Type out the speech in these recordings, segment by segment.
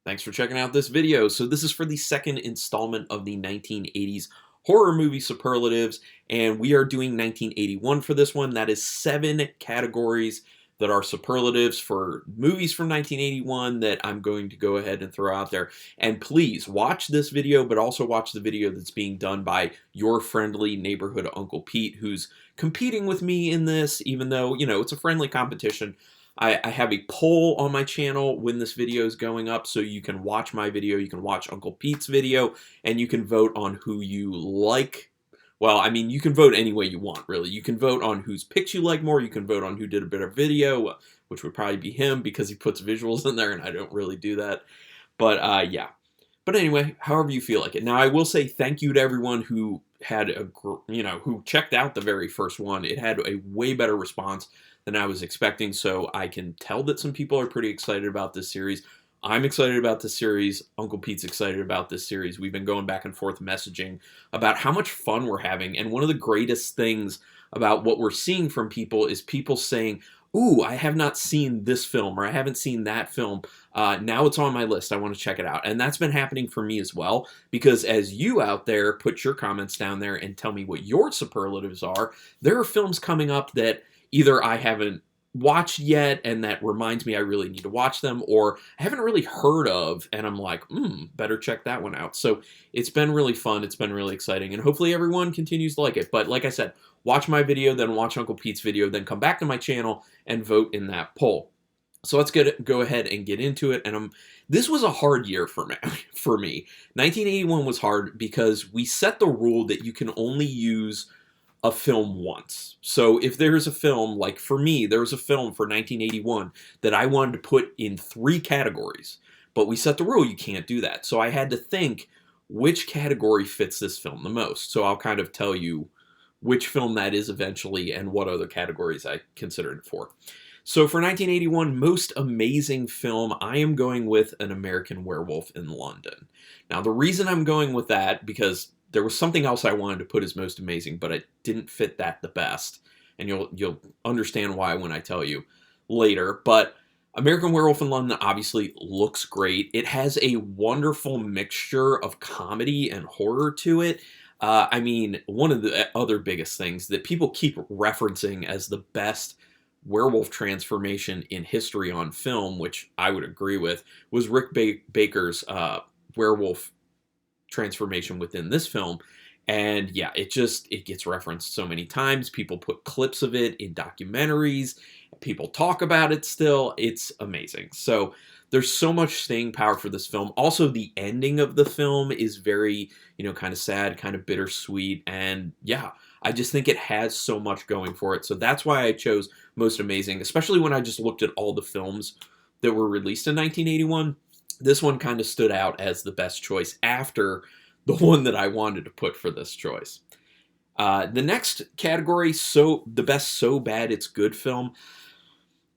Thanks for checking out this video. So this is for the second installment of the 1980s horror movie Superlatives, and we are doing 1981 for this one. That is 7 categories that are superlatives for movies from 1981 that I'm going to go ahead and throw out there. And please watch this video, but also watch the video that's being done by your friendly neighborhood Uncle Pete, who's competing with me in this, even though, it's a friendly competition. I have a poll on my channel when this video is going up, so you can watch my video, you can watch Uncle Pete's video, and you can vote on who you like. Well, I mean, you can vote any way you want, really. You can vote on whose pics you like more, you can vote on who did a better video, which would probably be him because he puts visuals in there, and I don't really do that. But, yeah. But anyway, however you feel like it. Now, I will say thank you to everyone who had who checked out the very first one. It had a way better response than I was expecting, so I can tell that some people are pretty excited about this series. I'm excited about this series. Uncle Pete's excited about this series. We've been going back and forth messaging about how much fun we're having, and one of the greatest things about what we're seeing from people is people saying, ooh, I have not seen this film, or I haven't seen that film. Now it's on my list. I want to check it out. And that's been happening for me as well, because as you out there put your comments down there and tell me what your superlatives are, there are films coming up that either I haven't watched yet and that reminds me I really need to watch them, or I haven't really heard of and I'm like, better check that one out. So it's been really fun. It's been really exciting, and hopefully everyone continues to like it. But like I said, watch my video, then watch Uncle Pete's video, then come back to my channel and vote in that poll. So let's go ahead and get into it. And this was a hard year for me. For me, 1981 was hard because we set the rule that you can only use a film once. So if there's a film, like for me, there was a film for 1981 that I wanted to put in 3 categories, but we set the rule you can't do that. So I had to think which category fits this film the most. So I'll kind of tell you which film that is eventually and what other categories I considered it for. So for 1981, most amazing film, I am going with An American Werewolf in London. Now the reason I'm going with that, because there was something else I wanted to put as most amazing, but it didn't fit that the best. And you'll understand why when I tell you later. But American Werewolf in London obviously looks great. It has a wonderful mixture of comedy and horror to it. I mean, one of the other biggest things that people keep referencing as the best werewolf transformation in history on film, which I would agree with, was Rick Baker's werewolf transformation within this film. And yeah, it gets referenced so many times. People put clips of it in documentaries. People talk about it still. It's amazing. So there's so much staying power for this film. Also, the ending of the film is very, kind of sad, kind of bittersweet. And yeah, I just think it has so much going for it. So that's why I chose most amazing, especially when I just looked at all the films that were released in 1981. This one kind of stood out as the best choice after the one that I wanted to put for this choice. The next category, the best so bad it's good film.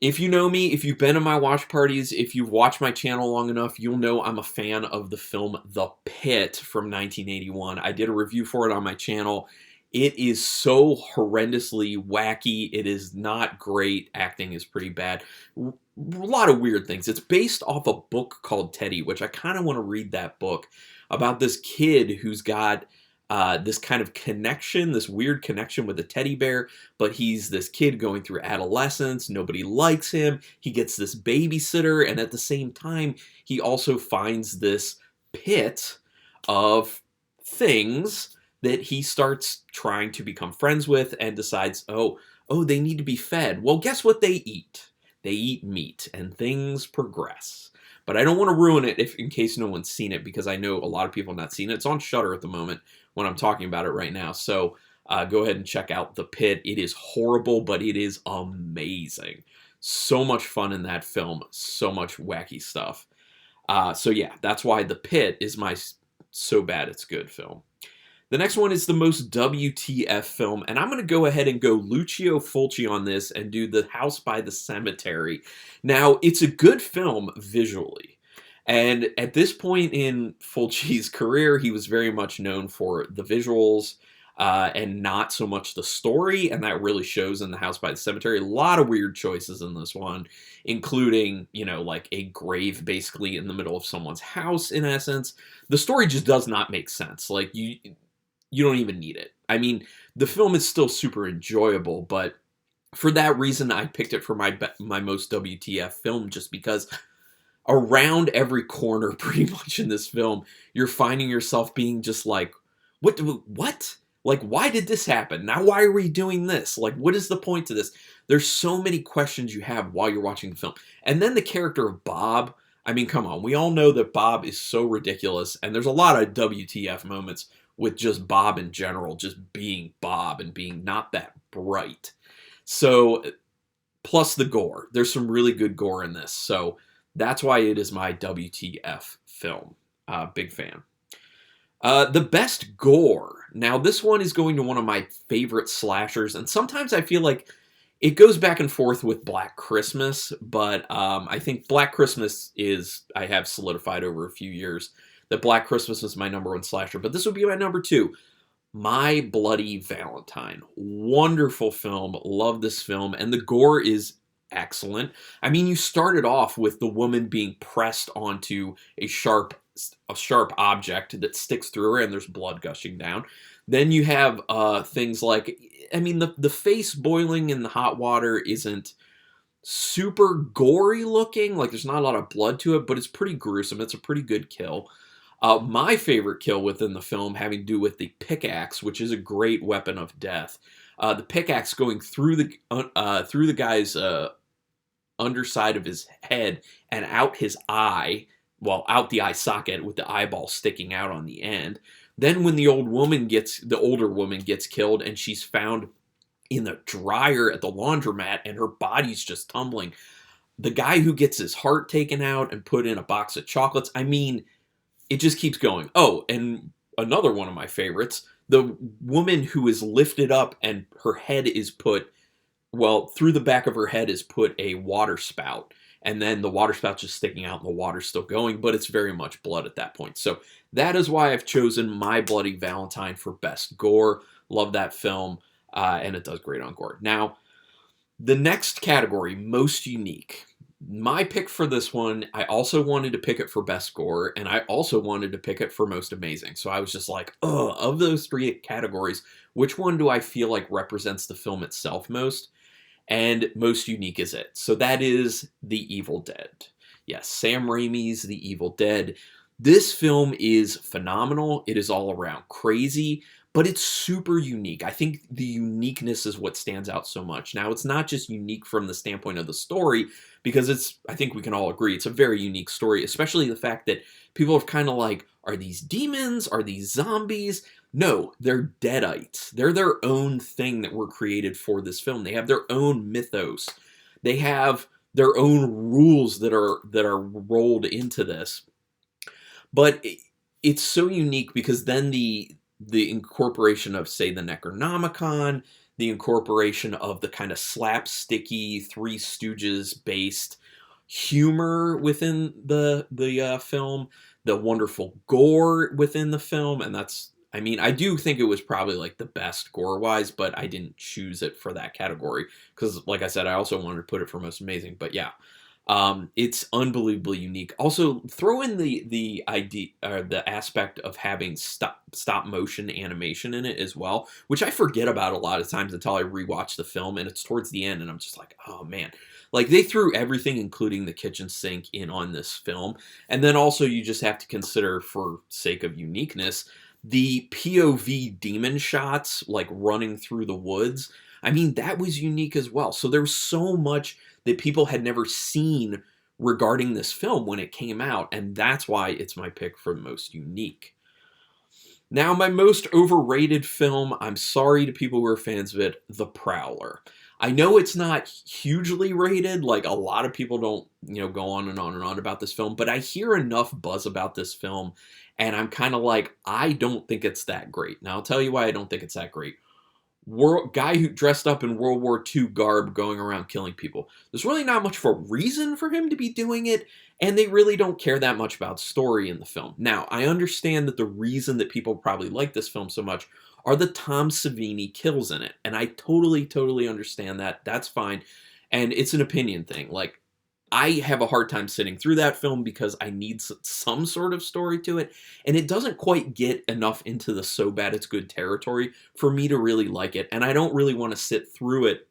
If you know me, if you've been to my watch parties, if you've watched my channel long enough, you'll know I'm a fan of the film The Pit from 1981. I did a review for it on my channel. It is so horrendously wacky. It is not great. Acting is pretty bad. A lot of weird things. It's based off a book called Teddy, which I kind of want to read that book, about this kid who's got this kind of connection, this weird connection with a teddy bear, but he's this kid going through adolescence. Nobody likes him. He gets this babysitter, and at the same time, he also finds this pit of things that he starts trying to become friends with and decides, oh, they need to be fed. Well, guess what they eat? They eat meat, and things progress. But I don't want to ruin it in case no one's seen it, because I know a lot of people have not seen it. It's on Shudder at the moment when I'm talking about it right now. So go ahead and check out The Pit. It is horrible, but it is amazing. So much fun in that film. So much wacky stuff. So yeah, that's why The Pit is my so bad it's good film. The next one is the most WTF film, and I'm going to go ahead and go Lucio Fulci on this and do The House by the Cemetery. Now, it's a good film visually, and at this point in Fulci's career, he was very much known for the visuals. and not so much the story, and that really shows in The House by the Cemetery. A lot of weird choices in this one, including, you know, like a grave basically in the middle of someone's house, in essence. The story just does not make sense. Like, you don't even need it. I mean, the film is still super enjoyable, but for that reason, I picked it for my most WTF film, just because around every corner, pretty much in this film, you're finding yourself being just like, what? Like, why did this happen? Now, why are we doing this? Like, what is the point to this? There's so many questions you have while you're watching the film. And then the character of Bob, I mean, come on. We all know that Bob is so ridiculous, and there's a lot of WTF moments with just Bob in general, just being Bob and being not that bright. So, plus the gore. There's some really good gore in this. So, that's why it is my WTF film. Big fan. The best gore. Now, this one is going to one of my favorite slashers, and sometimes I feel like it goes back and forth with Black Christmas, but I think Black Christmas I have solidified over a few years that Black Christmas is my number one slasher, but this would be my number two. My Bloody Valentine. Wonderful film. Love this film, and the gore is excellent. I mean, you started off with the woman being pressed onto a sharp object that sticks through her, and there's blood gushing down. Then you have things like, I mean, the face boiling in the hot water isn't super gory looking. Like, there's not a lot of blood to it, but it's pretty gruesome. It's a pretty good kill. My favorite kill within the film having to do with the pickaxe, which is a great weapon of death. The pickaxe going through the guy's underside of his head and out his eye, well, out the eye socket with the eyeball sticking out on the end. Then when the older woman gets killed and she's found in the dryer at the laundromat and her body's just tumbling. The guy who gets his heart taken out and put in a box of chocolates. I mean, it just keeps going. Oh, and another one of my favorites, the woman who is lifted up and her head is put, well, through the back of her head is put a water spout. And then the water spout's just sticking out and the water's still going, but it's very much blood at that point. So that is why I've chosen My Bloody Valentine for best gore. Love that film, and it does great on gore. Now, the next category, most unique. My pick for this one, I also wanted to pick it for best gore, and I also wanted to pick it for most amazing. So I was just like, of those three categories, which one do I feel like represents the film itself most? And most unique is it. So that is The Evil Dead. Yes, Sam Raimi's The Evil Dead. This film is phenomenal. It is all around crazy, but it's super unique. I think the uniqueness is what stands out so much. Now, it's not just unique from the standpoint of the story, because I think we can all agree, it's a very unique story, especially the fact that people are kind of like, are these demons? Are these zombies? No, they're deadites. They're their own thing that were created for this film. They have their own mythos. They have their own rules that are rolled into this. But it's so unique because then the incorporation of, say, the Necronomicon, the incorporation of the kind of slapsticky Three Stooges based humor within the film, the wonderful gore within the film, and I mean, I do think it was probably like the best gore-wise, but I didn't choose it for that category because, like I said, I also wanted to put it for most amazing. But yeah, it's unbelievably unique. Also, throw in the idea, the aspect of having stop motion animation in it as well, which I forget about a lot of times until I rewatch the film, and it's towards the end, and I'm just like, oh man. Like, they threw everything, including the kitchen sink, in on this film. And then also you just have to consider, for sake of uniqueness, the POV demon shots, like running through the woods. I mean, that was unique as well. So there was so much that people had never seen regarding this film when it came out, and that's why it's my pick for the most unique. Now, my most overrated film, I'm sorry to people who are fans of it, The Prowler. I know it's not hugely rated, like a lot of people don't, go on and on and on about this film, but I hear enough buzz about this film, and I'm kind of like, I don't think it's that great. Now, I'll tell you why I don't think it's that great. Guy who dressed up in World War II garb going around killing people. There's really not much of a reason for him to be doing it, and they really don't care that much about story in the film. Now, I understand that the reason that people probably like this film so much are the Tom Savini kills in it. And I totally understand that. That's fine. And it's an opinion thing. Like, I have a hard time sitting through that film because I need some sort of story to it, and it doesn't quite get enough into the so bad it's good territory for me to really like it, and I don't really want to sit through it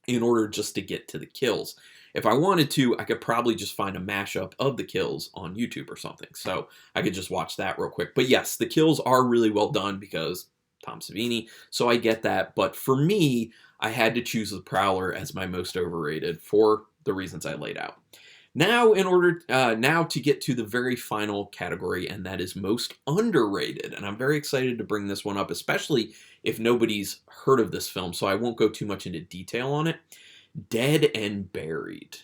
in order just to get to the kills. If I wanted to, I could probably just find a mashup of the kills on YouTube or something, so I could just watch that real quick. But yes, the kills are really well done because Tom Savini, so I get that, but for me, I had to choose The Prowler as my most overrated for the reasons I laid out. Now, now to get to the very final category, and that is most underrated. And I'm very excited to bring this one up, especially if nobody's heard of this film, so I won't go too much into detail on it. Dead and Buried.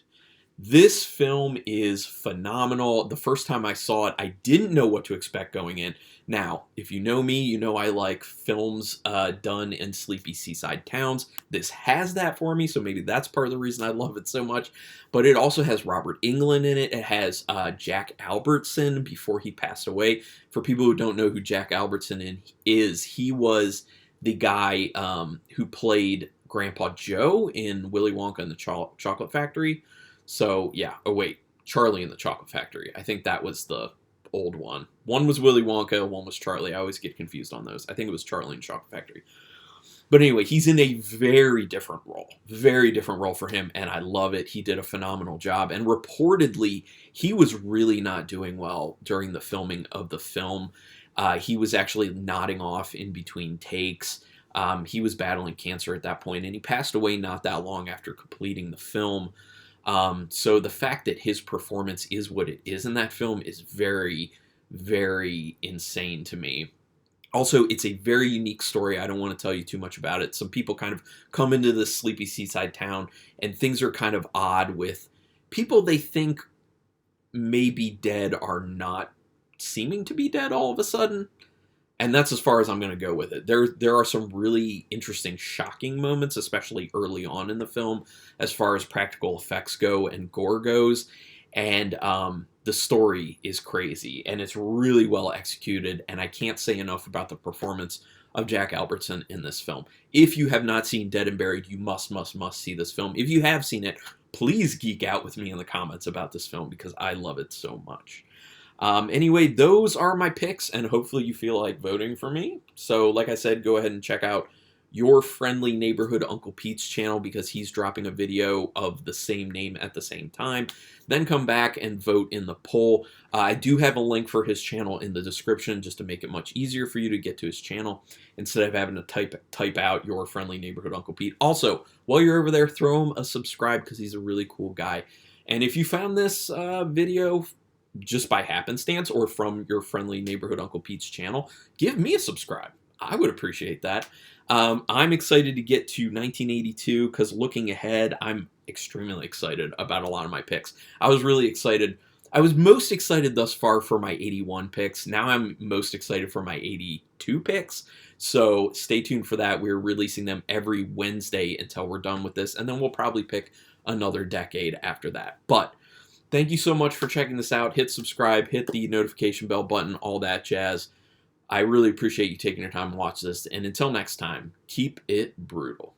This film is phenomenal. The first time I saw it, I didn't know what to expect going in. Now, if you know me, you know I like films done in sleepy seaside towns. This has that for me, so maybe that's part of the reason I love it so much. But it also has Robert Englund in it. It has Jack Albertson before he passed away. For people who don't know who Jack Albertson is, he was the guy who played Grandpa Joe in Willy Wonka and the Chocolate Factory. So, yeah. Oh, wait. Charlie and the Chocolate Factory. I think that was the old one. One was Willy Wonka, one was Charlie. I always get confused on those. I think it was Charlie and the Chocolate Factory. But anyway, he's in a very different role. Very different role for him, and I love it. He did a phenomenal job. And reportedly, he was really not doing well during the filming of the film. He was actually nodding off in between takes. He was battling cancer at that point, and he passed away not that long after completing the film. So the fact that his performance is what it is in that film is very, very insane to me. Also, it's a very unique story. I don't want to tell you too much about it. Some people kind of come into this sleepy seaside town, and things are kind of odd with people they think may be dead are not seeming to be dead all of a sudden. And that's as far as I'm going to go with it. There are some really interesting, shocking moments, especially early on in the film, as far as practical effects go and gore goes. And the story is crazy, and it's really well executed, and I can't say enough about the performance of Jack Albertson in this film. If you have not seen Dead and Buried, you must see this film. If you have seen it, please geek out with me in the comments about this film, because I love it so much. Anyway, those are my picks, and hopefully you feel like voting for me. So, like I said, go ahead and check out your friendly neighborhood Uncle Pete's channel, because he's dropping a video of the same name at the same time. Then come back and vote in the poll. I do have a link for his channel in the description, just to make it much easier for you to get to his channel instead of having to type out your friendly neighborhood Uncle Pete. Also, while you're over there, throw him a subscribe, because he's a really cool guy. And if you found this video just by happenstance or from your friendly neighborhood Uncle Pete's channel, give me a subscribe. I would appreciate that. I'm excited to get to 1982, because looking ahead, I'm extremely excited about a lot of my picks. I was really excited. I was most excited thus far for my 81 picks. Now I'm most excited for my 82 picks. So stay tuned for that. We're releasing them every Wednesday until we're done with this, and then we'll probably pick another decade after that. But thank you so much for checking this out. Hit subscribe, hit the notification bell button, all that jazz. I really appreciate you taking your time to watch this. And until next time, keep it brutal.